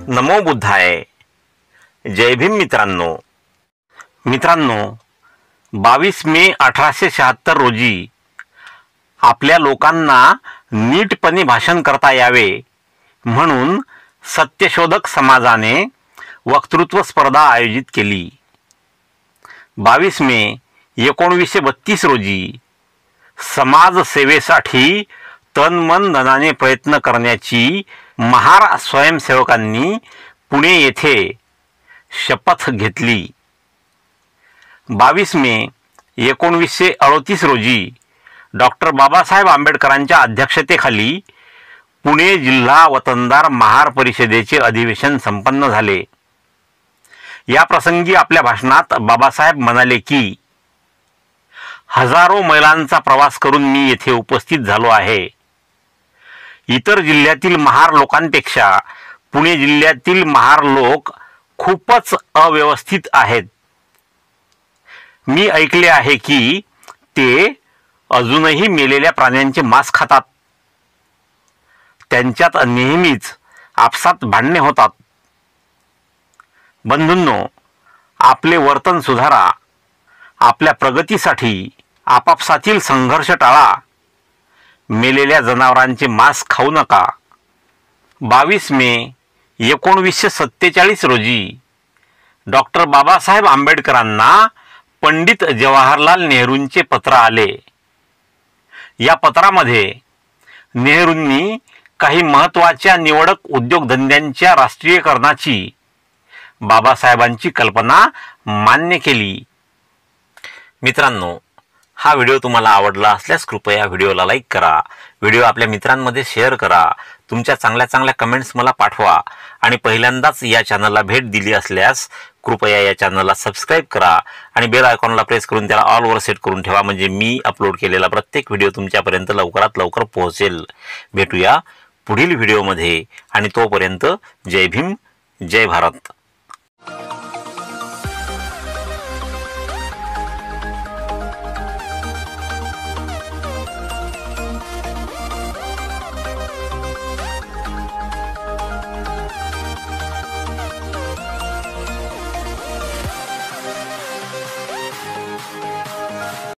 नमो बुद्धाय. जय भीम मित्रांनो. 22 मे 1876 रोजी आपल्या लोकांना नीटपणे भाषण करता यावे म्हणून सत्यशोधक समाजाने वक्तृत्व स्पर्धा आयोजित केली. 22 मे 1932 रोजी समाजसेवेसाठी तन-मन धनाने प्रयत्न करण्याची महार स्वयंसेवकांनी पुणे येथे शपथ घेतली. 22 मे 1938 रोजी डॉक्टर बाबासाहेब आंबेडकरांच्या अध्यक्षतेखाली पुणे जिल्हा वतनदार महार परिषदेचे अधिवेशन संपन्न झाले. या प्रसंगी आपल्या भाषणात बाबासाहेब म्हणाले की हजारो मैलांचा प्रवास करून मी येथे उपस्थित झालो आहे. इतर जिल्ह्यातील महार लोकांपेक्षा पुणे जिल्ह्यातील महार लोक खूपच अव्यवस्थित आहेत. मी ऐकले आहे की ते अजूनही मेलेल्या प्राण्यांचे मांस खातात. त्यांच्यात नेहमीच आपसात भांडणे होतात. बंधूंनो, आपले वर्तन सुधारा. आपल्या प्रगतीसाठी आपापसातील संघर्ष टाळा. मेलेल्या जनावरांचे मांस खाऊ नका. 22 मे 1947 रोजी डॉक्टर बाबासाहेब आंबेडकरांना पंडित जवाहरलाल नेहरूंचे पत्र आले. या पत्रामध्ये नेहरूंनी काही महत्त्वाच्या निवडक उद्योगधंद्यांच्या राष्ट्रीयकरणाची बाबासाहेबांची कल्पना मान्य केली. मित्रांनो, हा व्हिडिओ तुम्हाला आवडला असल्यास कृपया व्हिडिओला लाईक करा. व्हिडिओ आपल्या मित्रांमध्ये शेअर करा. तुमच्या चांगल्या कमेंट्स मला पाठवा आणि पहिल्यांदाच या चॅनलला भेट दिली असल्यास कृपया या चॅनलला सबस्क्राईब करा आणि बेल आयकॉनला प्रेस करून त्याला ऑल वर सेट करून ठेवा, म्हणजे मी अपलोड केलेला प्रत्येक व्हिडिओ तुमच्यापर्यंत लवकरात लवकर पोहोचेल. भेटूया पुढील व्हिडिओमध्ये आणि तोपर्यंत जय भीम, जय भारत.